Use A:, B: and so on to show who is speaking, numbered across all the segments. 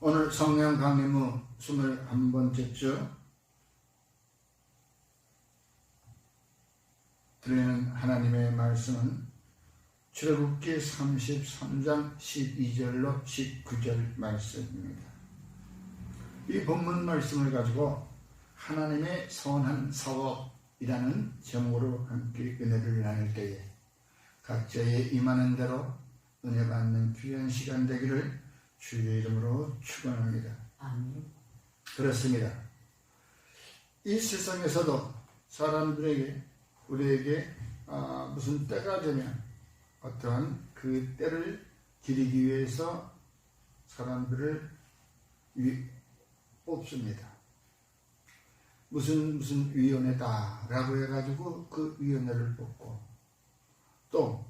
A: 오늘 성령 강림의 21번째 주 드리는 하나님의 말씀은 출애굽기 33장 12절로 19절 말씀입니다. 이 본문 말씀을 가지고 하나님의 선한 사업이라는 제목으로 함께 은혜를 나눌 때에 각자의 임하는 대로 은혜 받는 귀한 시간 되기를 주의 이름으로 축원합니다.
B: 아멘.
A: 그렇습니다. 이 세상에서도 사람들에게 우리에게 무슨 때가 되면 어떠한 그 때를 기리기 위해서 사람들을 뽑습니다. 무슨 위원회다라고 해가지고 그 위원회를 뽑고, 또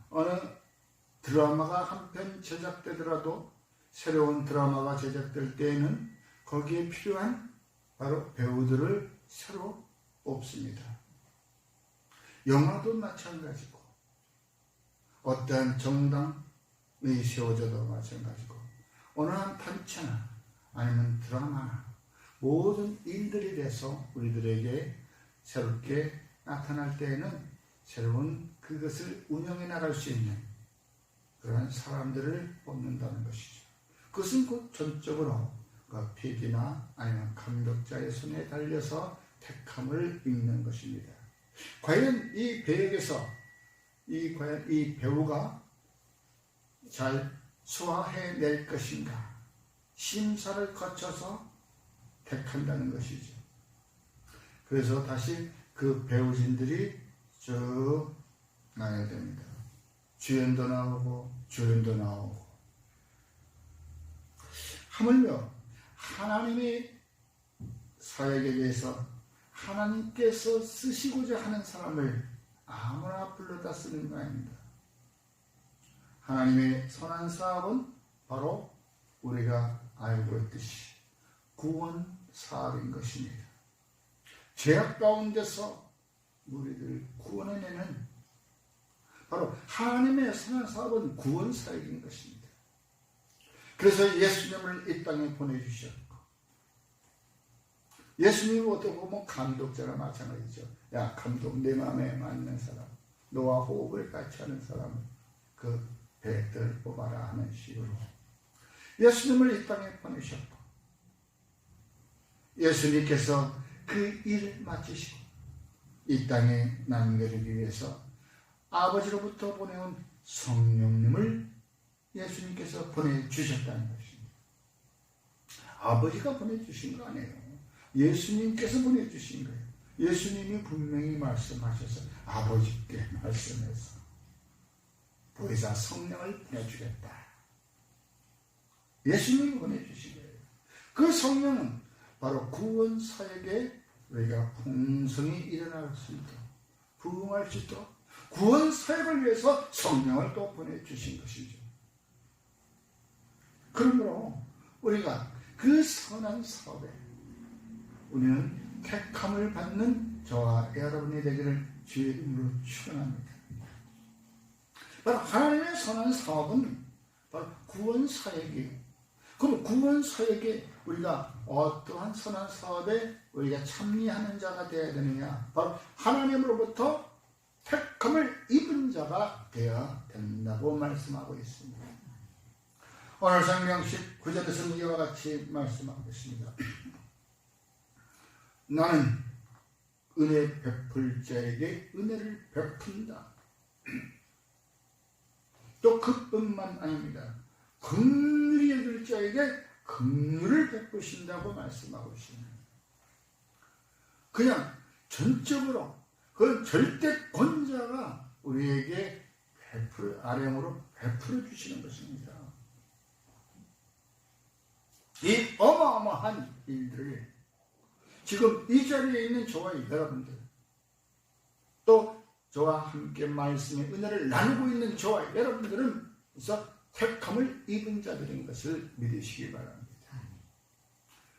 A: 어느 드라마가 한 편 제작되더라도 새로운 드라마가 제작될 때에는 거기에 필요한 바로 배우들을 새로 뽑습니다. 영화도 마찬가지고, 어떠한 정당이 세워져도 마찬가지고, 어느 한 단체나 아니면 드라마나 모든 일들이 돼서 우리들에게 새롭게 나타날 때에는 새로운 그것을 운영해 나갈 수 있는 그런 사람들을 뽑는다는 것이죠. 그것은 곧 전적으로 그 PD나 아니면 감독자의 손에 달려서 택함을 읽는 것입니다. 과연 이 배역에서 과연 이 배우가 잘 소화해낼 것인가, 심사를 거쳐서 택한다는 것이죠. 그래서 다시 그 배우진들이 쭉 나야 됩니다. 주연도 나오고 조연도 나오고, 하물며 하나님의 사역에 대해서 하나님께서 쓰시고자 하는 사람을 아무나 불러다 쓰는 거 아닙니다. 하나님의 선한 사업은 바로 우리가 알고 있듯이 구원 사업인 것입니다. 죄악 가운데서 우리를 구원해내는 바로 하나님의 선한 사업은 구원 사역인 것입니다. 그래서 예수님을 이 땅에 보내주셨고, 예수님은 어떻게 보면 감독자나 마찬가지죠. 야, 감독, 내 마음에 맞는 사람, 너와 호흡을 같이 하는 사람, 그 배들 뽑아라 하는 식으로 예수님을 이 땅에 보내셨고, 예수님께서 그 일을 마치시고 이 땅에 남겨주기 위해서 아버지로부터 보내온 성령님을 예수님께서 보내주셨다는 것입니다. 아버지가 보내주신 거 아니에요. 예수님께서 보내주신 거예요. 예수님이 분명히 말씀하셔서 아버지께 말씀해서 보혜사 성령을 보내주겠다. 예수님이 보내주신 거예요. 그 성령은 바로 구원 사역에 우리가 풍성히 일어날 수 있도록, 부흥할 수 있도록 구원 사역을 위해서 성령을 또 보내주신 것이죠. 그러므로 우리가 그 선한 사업에 우리는 택함을 받는 저와 여러분이 되기를 주의 이름으로 축원합니다. 바로 하나님의 선한 사업은 바로 구원 사역이에요. 그럼 구원 사역에 우리가 어떠한 선한 사업에 우리가 참여하는 자가 되어야 되느냐? 바로 하나님으로부터 택함을 입은 자가 되어야 된다고 말씀하고 있습니다. 오늘 성경식 9절에서는 이와 같이 말씀하고 있습니다. 나는 은혜 베풀 자에게 은혜를 베푼다. 또 그뿐만 아닙니다. 긍휼히 여길 자에게 긍휼을 베푸신다고 말씀하고 있습니다. 그냥 전적으로 그 절대 권자가 우리에게 아량으로 베풀어 주시는 것입니다. 이 어마어마한 일들을 지금 이 자리에 있는 저와 여러분들, 또 저와 함께 말씀의 은혜를 나누고 있는 저와 여러분들은 그래서 택함을 입은 자들인 것을 믿으시기 바랍니다.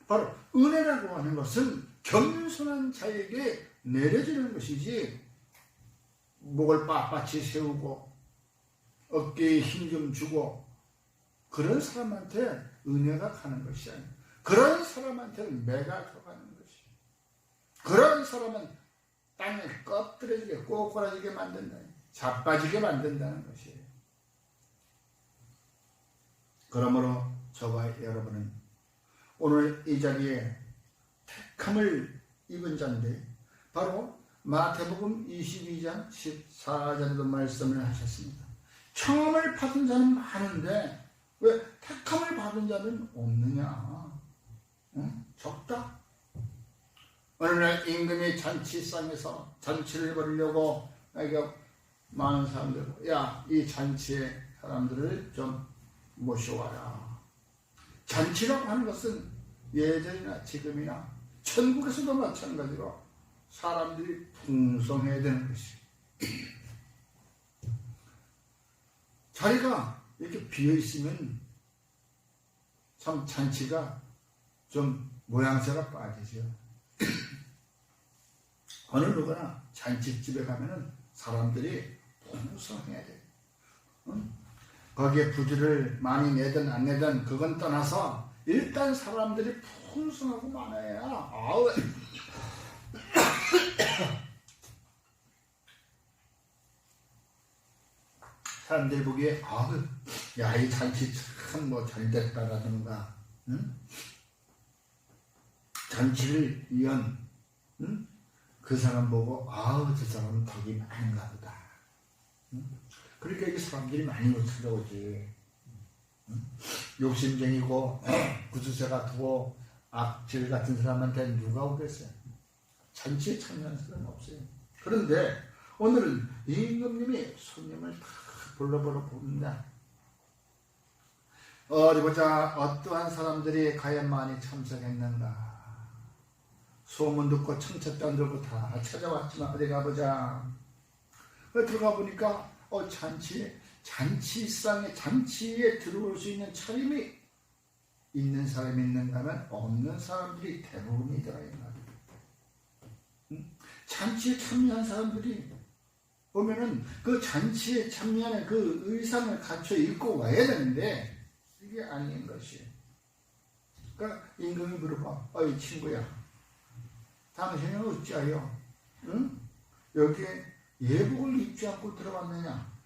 A: 바로 은혜라고 하는 것은 겸손한 자에게 내려지는 것이지, 목을 빳빳이 세우고 어깨에 힘 좀 주고 그런 사람한테 은혜가 가는 것이 아니에요. 그런 사람한테는 매가 들어가는 것이. 그런 사람은 땅에 꺼뜨려지게 꼬꾸라지게 만든다. 자빠지게 만든다는 것이에요. 그러므로 저와 여러분은 오늘 이 자리에 택함을 입은 자인데 바로 마태복음 22장 14절에도 말씀을 하셨습니다. 청함을 받은 자는 많은데 왜 택함을 받은 자는 없느냐? 응? 적다. 어느 날 임금이 잔치상에서 잔치를 벌이려고 많은 사람들, 야, 이 잔치에 사람들을 좀 모셔와라. 잔치라고 하는 것은 예전이나 지금이나 천국에서도 마찬가지로 사람들이 풍성해야 되는 것이. 자리가 이렇게 비어있으면 참 잔치가 좀 모양새가 빠지죠. 어느 누구나 잔치집에 가면은 사람들이 풍성해야 돼. 응? 거기에 부지를 많이 내든 안 내든 그건 떠나서 일단 사람들이 풍성하고 많아야 아우 사람들이 보기에 아우 야 이 잔치 참 뭐 잘됐다라든가 응? 잔치를 위한 응? 그 사람 보고 아우 저 사람은 덕이 많은가 보다. 응? 그러니까 이 사람들이 많이 못 찾아오지. 응? 욕심쟁이고 구두쇠 같고 악질 같은 사람한테 누가 오겠어요? 잔치에 참여하는 사람은 없어요. 그런데 오늘은 임금님이 손님을 다 불러보러 봅니다. 어디 보자. 어떠한 사람들이 과연 많이 참석했는가. 소문 듣고 청첩장 들고 다 찾아왔지만 어디 가보자. 들어가 보니까 잔치상에 잔치에 들어올 수 있는 차림이 있는 사람이 있는가 하면 없는 사람들이 대부분이더라 이 말이에요. 잔치에 참여한 사람들이 보면은 그 잔치에 참여하는 그 의상을 갖춰 입고 와야 되는데 이게 아닌 것이에요. 그러니까 임금이 물어봐. 어이 친구야, 당신은 어찌하여 응? 여기에 예복을 입지 않고 들어갔느냐?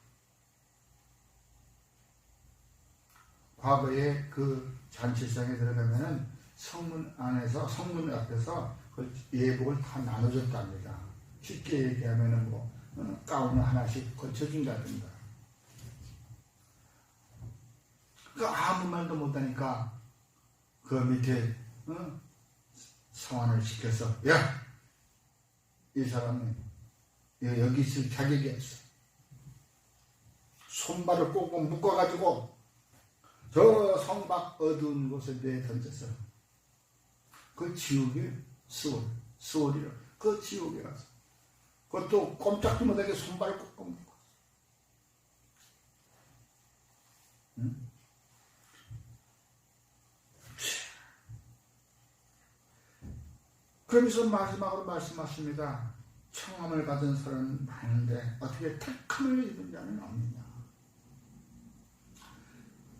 A: 과거에 그 잔치상에 들어가면은 성문 안에서 성문 앞에서 그 예복을 다 나눠줬답니다. 쉽게 얘기하면은 뭐 가운을 하나씩 걸쳐준다든가. 그 아무 말도 못하니까 그 밑에 성환을 시켜서 야, 이 사람은 여기 있을 자격이 없어. 손발을 꼭꼭 묶어가지고 저 성밖 어두운 곳에 내던져서 그 지옥이 수월이라 그 지옥에 가서 그것도 꼼짝도 못하게 손발을 꼭꼭 묶어. 응? 그러면서 마지막으로 말씀하십니다. 청함을 받은 사람은 많은데 어떻게 택함을 입은 자는 없느냐.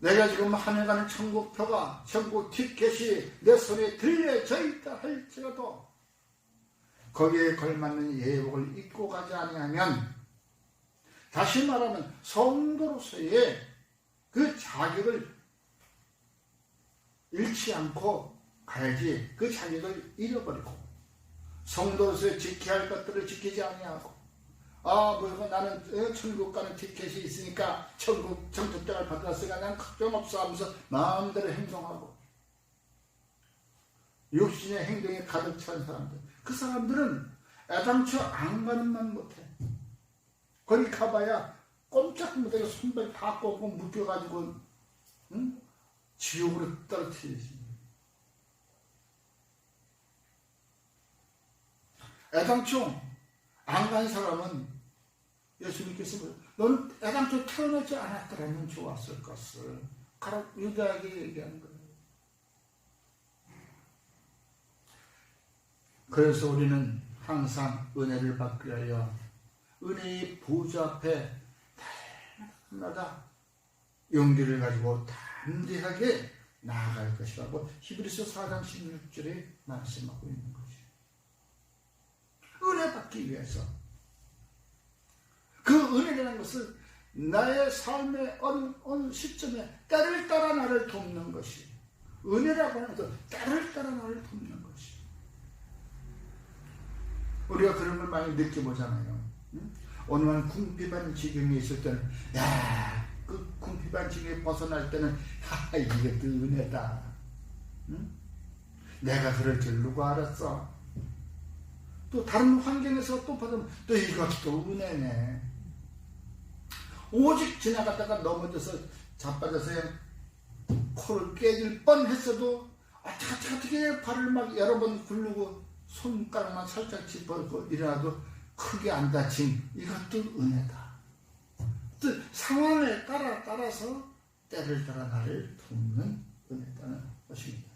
A: 내가 지금 하늘가는 천국표가 천국 티켓이 내 손에 들려져 있다 할지라도 거기에 걸맞는 예복을 입고 가지 아니하면 다시 말하면 성도로서의 그 자격을 잃지 않고 가야지 그 자격을 잃어버리고 성도로서 지켜야 할 것들을 지키지 아니하고 나는 천국 가는 티켓이 있으니까 천국 청첩장을 받았으니까 난 걱정 없어 하면서 마음대로 행동하고 육신의 행동에 가득 찬 사람들, 그 사람들은 애당초 안 가는 만 못해. 거기 가봐야 꼼짝 못하게 손발 다 꽂고 묶여가지고 지옥으로 떨어뜨리지. 애당초 안 간 사람은 예수님께서 너는 애당초 태어나지 않았더라면 좋았을 것을 가라 유다에게 얘기하는 거예요. 그래서 우리는 항상 은혜를 받기 위하여 은혜의 보좌 앞에 날마다 용기를 가지고 담대하게 나아갈 것이라고 히브리서 4장 16절에 말씀하고 있는 것이에요. 은혜 받기 위해서 그 은혜라는 것은 나의 삶의 어느 시점에 때를 따라 나를 돕는 것이 은혜라고 하는 것은 때를 따라 나를 돕는 것이 우리가 그런 걸 많이 느껴보잖아요. 오늘은 궁핍한 지경에 있을 때는 그 궁핍한 지경에 벗어날 때는 이것도 은혜다. 내가 그럴 줄 누가 알았어. 또 다른 환경에서 또 받으면 또 이것도 은혜네. 오직 지나갔다가 넘어져서 자빠져서 코를 깨질 뻔했어도 어떻게 발을 막 여러 번 굴르고 손가락만 살짝 짚어서 일어나도 크게 안 다친 이것도 은혜다. 또 상황에 따라서 때를 따라 나를 돕는 은혜다는 것입니다.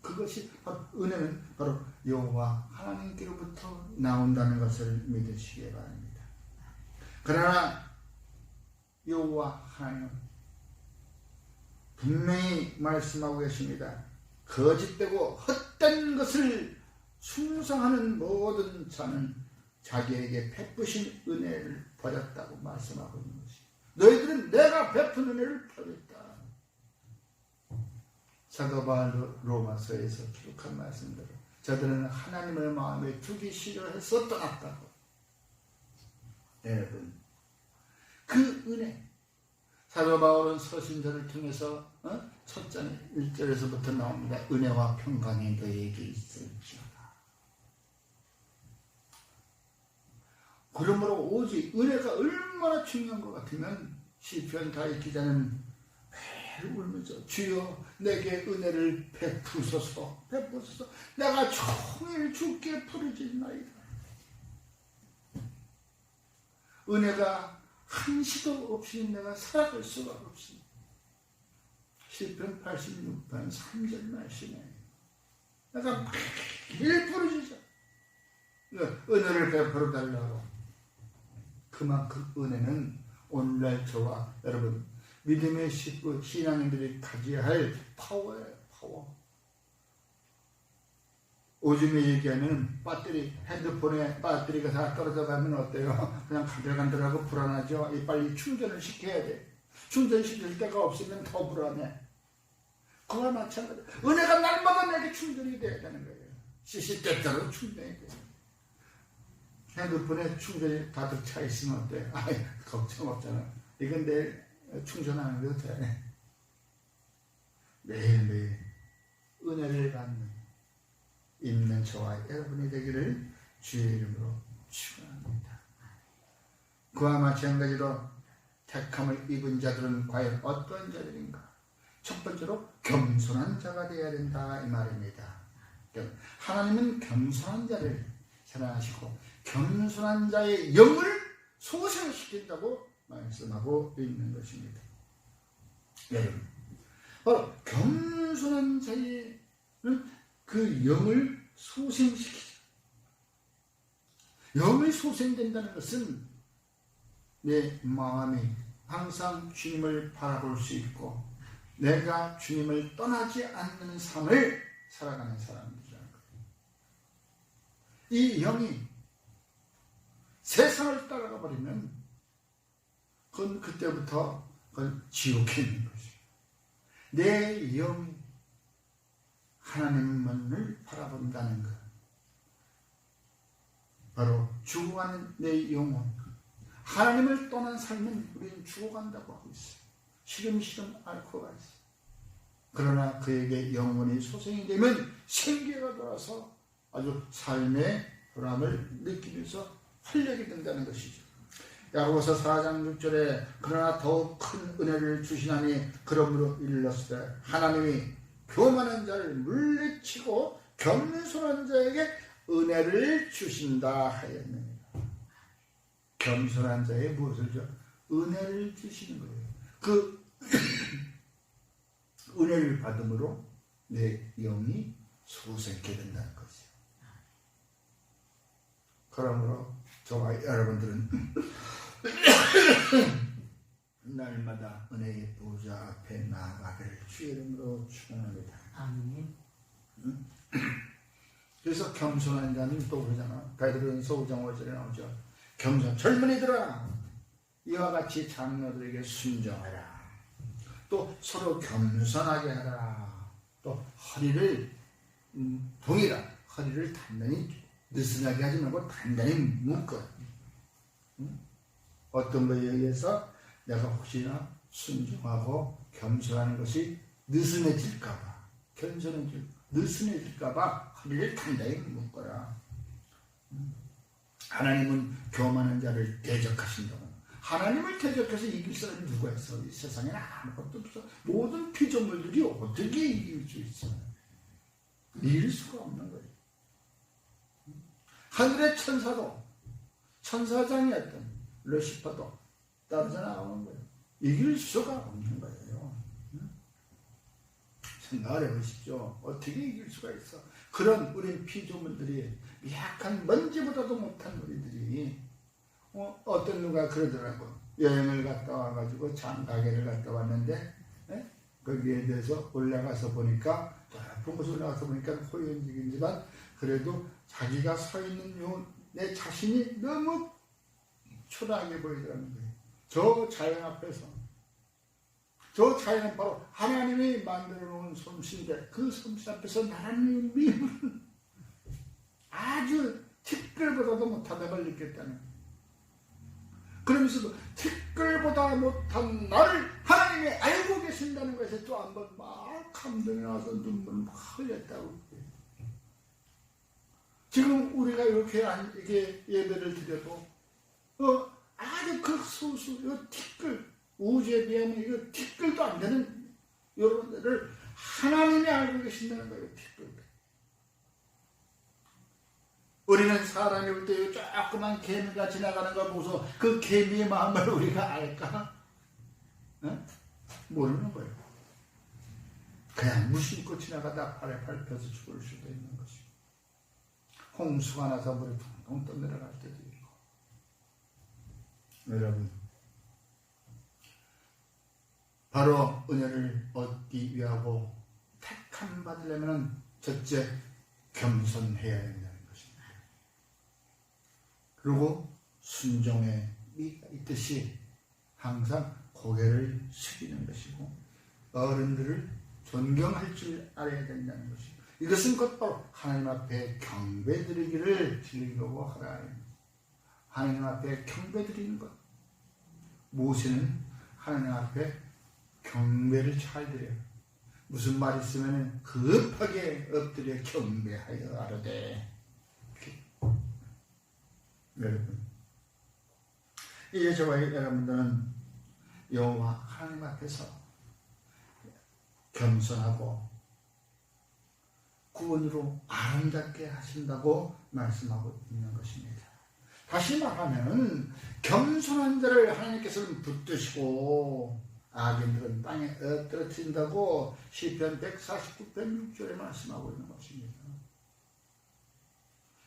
A: 그것이 바로 은혜는 바로 여호와 하나님께로부터 나온다는 것을 믿으시기 바랍니다. 그러나 여호와 하나님은 분명히 말씀하고 계십니다. 거짓되고 헛된 것을 숭상하는 모든 자는 자기에게 베푸신 은혜를 버렸다고 말씀하고 있는 것이. 너희들은 내가 베푼 은혜를 버렸다. 사도 바울 로마서에서 기록한 말씀대로 저들은 하나님을 마음에 두기 싫어해서 떠났다고. 여러분, 그 은혜, 사도 바울은 서신서를 통해서 첫 장 1절에서부터 나옵니다. 은혜와 평강이 너희에게 있을지어다. 그러므로 오직 은혜가 얼마나 중요한 것 같으면 시편 다윗 기자는 매일 울면서 주여 내게 은혜를 베푸소서 내가 종일 주께 부르짖나이다. 은혜가 한시도 없이 내가 살아갈 수가 없습니다. 시편 86편 3절 말씀에 내가 매일 부르짖어 은혜를 베풀어 달라고. 그만큼 은혜는 오늘날 저와 여러분 믿음의 식구 신앙인들이 가져야 할 파워예요. 파워. 요즘에 얘기하는 배터리, 핸드폰에 배터리가 다 떨어져 가면 어때요? 그냥 간들간들하고 불안하죠. 빨리 충전을 시켜야 돼. 충전시킬 데가 없으면 더 불안해. 그와 마찬가지. 은혜가 날마다 내게 충전이 돼야 되는 거예요. 시시때때로 충전이 돼요. 핸드폰에 충전이 가득 차 있으면 어때? 걱정 없잖아. 이건 내일 충전하는 것도 돼. 매일매일 은혜를 받는 있는 저와 여러분이 되기를 주의 이름으로 축원합니다. 그와 마찬가지로 택함을 입은 자들은 과연 어떤 자들인가? 첫 번째로 겸손한 자가 되어야 된다 이 말입니다. 하나님은 겸손한 자를 사랑하시고 겸손한 자의 영을 소생시킨다고 말씀하고 있는 것입니다. 여러분, 바로 겸손한 자의 그 영을 소생시키죠. 영이 소생된다는 것은 내 마음이 항상 주님을 바라볼 수 있고 내가 주님을 떠나지 않는 삶을 살아가는 사람들이라는 거예요. 이 영이 세상을 따라가 버리면 그건 그때부터 그건 지옥에 있는 것이에요. 내 영이 하나님만을 바라본다는 것, 바로 죽어가는 내 영혼, 하나님을 떠난 삶은 우리는 죽어간다고 하고 있어요. 시름시름 앓고 가 있어요. 그러나 그에게 영혼이 소생이 되면 생기가 돌아서 아주 삶의 보람을 느끼면서 활력이 된다는 것이죠. 야고보서 4장 6절에 그러나 더욱 큰 은혜를 주시나니 그러므로 일렀으되 하나님이 교만한 자를 물리치고 겸손한 자에게 은혜를 주신다 하였느니라. 겸손한 자에 무엇을 줘? 은혜를 주시는 거예요. 그 은혜를 받음으로 내 영이 소생케 된다는 것이죠. 그러므로 저와 여러분들은 날마다 은혜의 보좌 앞에 나아가기를 주의 이름으로 축원합니다.
B: 아멘.
A: 그래서 겸손한 자는 또 그러잖아. 베드로전서 5장 5절에 나오죠. 젊은이들아 이와 같이 장로들에게 순종하라. 또 서로 겸손하게 하라. 또 허리를 허리를 단단히 느슨하게 하지 말고 단단히 묶어. 어떤 거에 의해서 내가 혹시나 순종하고 겸손하는 것이 느슨해질까봐, 느슨해질까봐 허리를 단단히 묶어라. 하나님은 교만한 자를 대적하신다고. 하나님을 대적해서 이길 사람이 누가 있어? 이 세상에는 아무것도 없어. 모든 피조물들이 어떻게 이길 수 있어? 이길 수가 없는 거예요. 하늘의 천사도, 천사장이었던 루시퍼도 떨어져 나오는 거예요. 이길 수가 없는 거예요. 생각을 해보십시오. 어떻게 이길 수가 있어? 그런 우리 피조물들이 약한 먼지보다도 못한 우리들이 어떤 누가 그러더라고. 여행을 갔다 와가지고 장가게를 갔다 왔는데 거기에 대해서 올라가서 보니까 높은 곳에 올라가서 보니까 호연직이지만 그래도 자기가 서 있는 내 자신이 너무 초라하게 보이더라는 거예요. 저 자연 앞에서, 저 자연은 바로 하나님이 만들어 놓은 솜씨인데 그 솜씨 앞에서 하나님의 미움을 아주 티끌보다도 못하다고 느꼈다는 거예요. 그러면서도 티끌보다 못한 나를 하나님이 알고 계신다는 것에 또 한 번 막 감동이 나서 눈물을 막 흘렸다고. 지금 우리가 이렇게 예배를 드려도 아주 그 소수, 이 티끌, 우주에 비하면 이거 티끌도 안 되는 여러분들을 하나님이 알고 계신다는 거예요. 티끌. 우리는 사람이 올 때 조그만 개미가 지나가는 걸 보고서 그 개미의 마음을 우리가 알까? 모르는 거예요. 그냥 무심코 지나가다 발에 밟혀서 죽을 수도 있는 것이고, 홍수가 나서 물이 둥둥 떠내려갈 때도 있고. 여러분, 바로 은혜를 얻기 위하고 택함 받으려면 첫째 겸손해야 된다는 것입니다. 그리고 순종의 미가 있듯이 항상 고개를 숙이는 것이고 어른들을 존경할 줄 알아야 된다는 것이고, 이것은 곧바로 하나님 앞에 경배드리기를 즐기고 하라. 하나님 앞에 경배드리는 것. 모세는 하나님 앞에 경배를 잘 드려요. 무슨 말 있으면 급하게 엎드려 경배하여 아뢰되. 여러분, 이제 저와 여러분들은 여호와 하나님 앞에서 겸손하고 구원으로 아름답게 하신다고 말씀하고 있는 것입니다. 다시 말하면 겸손한 자를 하나님께서는 붙드시고 악인들은 땅에 엎드러뜨린다고 시편 149편 6절에 말씀하고 있는 것입니다.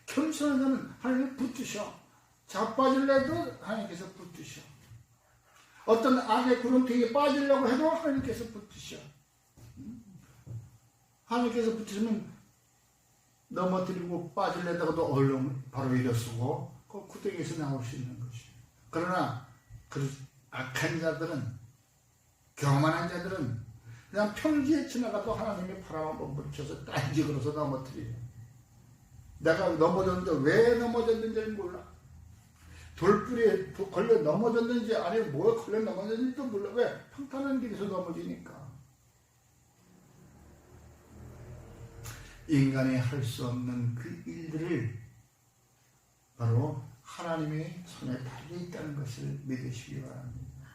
A: 겸손한 자는 하나님을 붙드셔. 자빠질래도 하나님께서 붙드셔. 어떤 악의 구렁텅이에 빠지려고 해도 하나님께서 붙드셔. 하나님께서 붙으시면 넘어뜨리고 빠질래다가도 얼른 바로 일어서고 그 구덩이에서 나올 수 있는 것이에요. 그러나 그 악한 자들은, 교만한 자들은 그냥 평지에 지나가도 하나님의 바람 한번 불쳐서 딴지 걸어서 넘어뜨려요. 내가 넘어졌는데 왜 넘어졌는지를 몰라. 돌뿌리에 걸려 넘어졌는지 아니면 뭐에 걸려 넘어졌는지도 몰라. 왜? 평탄한 길에서 넘어지니까. 인간이 할 수 없는 그 일들을 바로 하나님의 손에 달려 있다는 것을 믿으시기 바랍니다.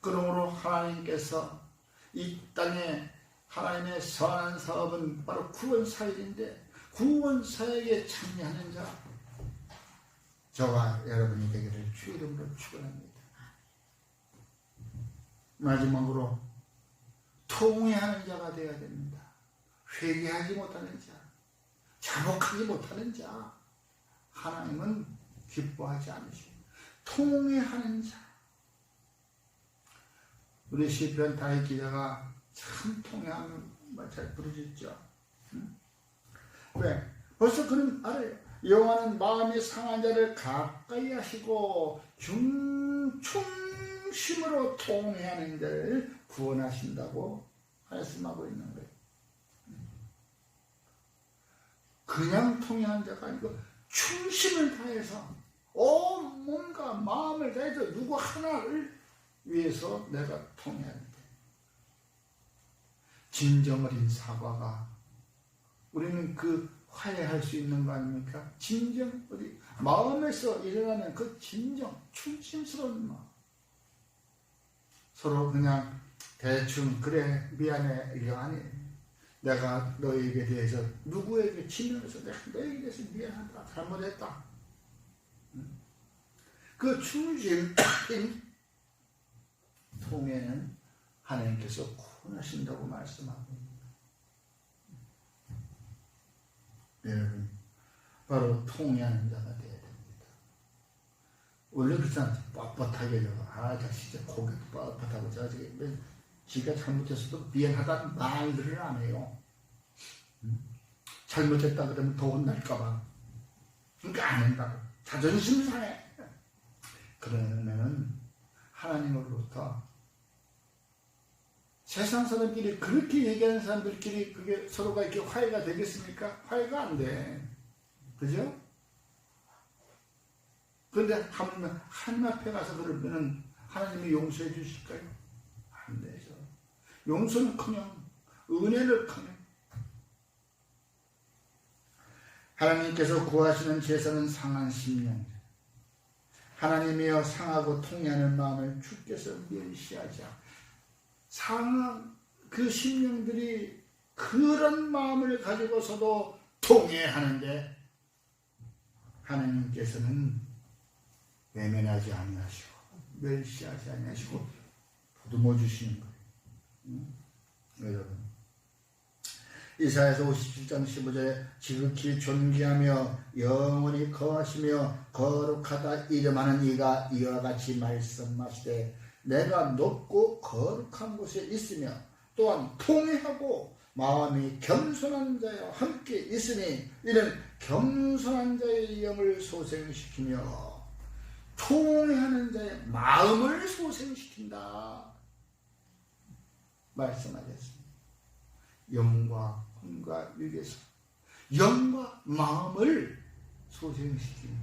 A: 그러므로 하나님께서 이 땅에 하나님의 선한 사업은 바로 구원사역인데, 구원사역에 참여하는 자, 저와 여러분이 되기를 주의 이름으로 축원합니다. 마지막으로 통회하는 자가 되어야 됩니다. 회개하지 못하는 자, 자복하지 못하는 자, 하나님은 기뻐하지 않으십니다. 통회하는 자, 우리 시편 다윗 기자가 참 통해하는 말 잘 부르셨죠. 왜? 벌써 그는 알아요. 여호와는 마음이 상한 자를 가까이 하시고 중심으로 통해하는 자를 구원하신다고 말씀하고 있는 거예요. 그냥 통해하는 자가 아니고 충심을 다해서 온 몸과 마음을 다해서 누구 하나를 위해서 내가 통해야 돼. 진정 어린 사과가 우리는 그 화해할 수 있는 거 아닙니까? 진정 어린 마음에서 일어나는 그 진정 충심스러운 마음. 서로 그냥 대충 그래 미안해 이게 아니에요. 내가 너에게 대해서 누구에게 치면서 내가 너에게 대해서 미안하다 잘못했다. 그 충심 통해는 하나님께서 구원하신다고 말씀하고 있습니다. 여러분 바로 통해하는 자가 되어야 됩니다. 원래 그렇잖아요. 뻣뻣하게 자식 진짜 고개도 뻣뻣하고 지가 잘못했어도 미안하다는 말들을 안 해요. 잘못했다 그러면 더 혼날까봐 그러니까 안 한다고. 자존심 상해. 그러면은 하나님으로부터 세상 사람끼리 그렇게 얘기하는 사람들끼리 그게 서로가 이렇게 화해가 되겠습니까? 화해가 안 돼. 그죠? 그런데 하나님 앞에 가서 그러면은 하나님이 용서해 주실까요? 안 되죠. 용서는커녕 은혜를커녕 하나님께서 구하시는 제사는 상한 심령. 하나님이여 상하고 통해하는 마음을 주께서 멸시하자. 상한 그 심령들이 그런 마음을 가지고서도 통해하는데 하나님께서는 외면하지 아니하시고 멸시하지 아니하시고 보듬어 주시는 거예요. 여러분 이사야서 57장 15절에 지극히 존귀하며 영원히 거하시며 거룩하다 이름하는 이가 이와 같이 말씀하시되 내가 높고 거룩한 곳에 있으며 또한 통회하고 마음이 겸손한 자와 함께 있으니 이는 겸손한 자의 영을 소생시키며 통회하는 자의 마음을 소생시킨다 말씀하셨습니다. 영과 혼과 육에서 영과 마음을 소생시키는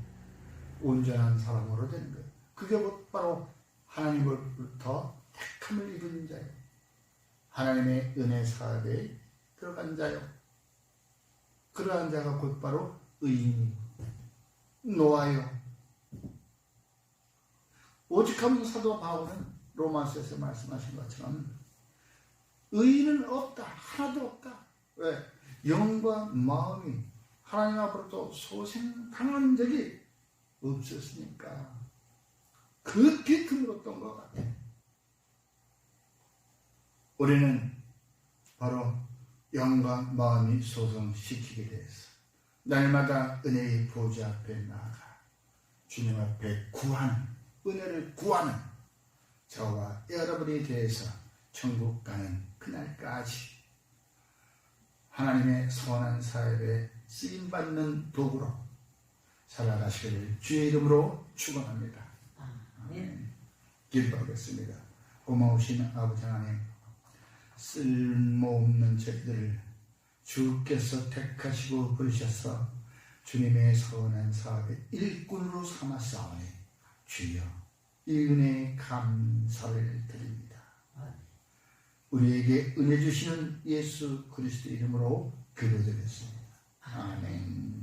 A: 온전한 사람으로 되는 거예요. 그게 바로 하나님으로부터 택함을 입은 자요. 하나님의 은혜 사업에 들어간 자요. 그러한 자가 곧바로 의인이고 노아요. 오직하면 사도 바울은 로마서에서 말씀하신 것처럼 의인은 없다. 하나도 없다. 왜? 영과 마음이 하나님 앞으로부터 소생당한 적이 없었으니까 그 뒤틈으로 떤 것 같아. 우리는 바로 영과 마음이 소생시키게 되었어. 날마다 은혜의 보좌 앞에 나아가 주님 앞에 구하는 은혜를 구하는 저와 여러분에 대해서 천국 가는 그날까지 하나님의 선한 사역에 쓰임받는 도구로 살아가시기를 주의 이름으로 축원합니다. 아멘. 기도하겠습니다. 고마우신 아버지 하나님, 쓸모없는 저희들을 주께서 택하시고 부르셔서 주님의 선한 사업의 일꾼으로 삼았사오니 주여 이 은혜에 감사를 드립니다. 우리에게 은혜 주시는 예수 그리스도 이름으로 기도드렸습니다. 아멘.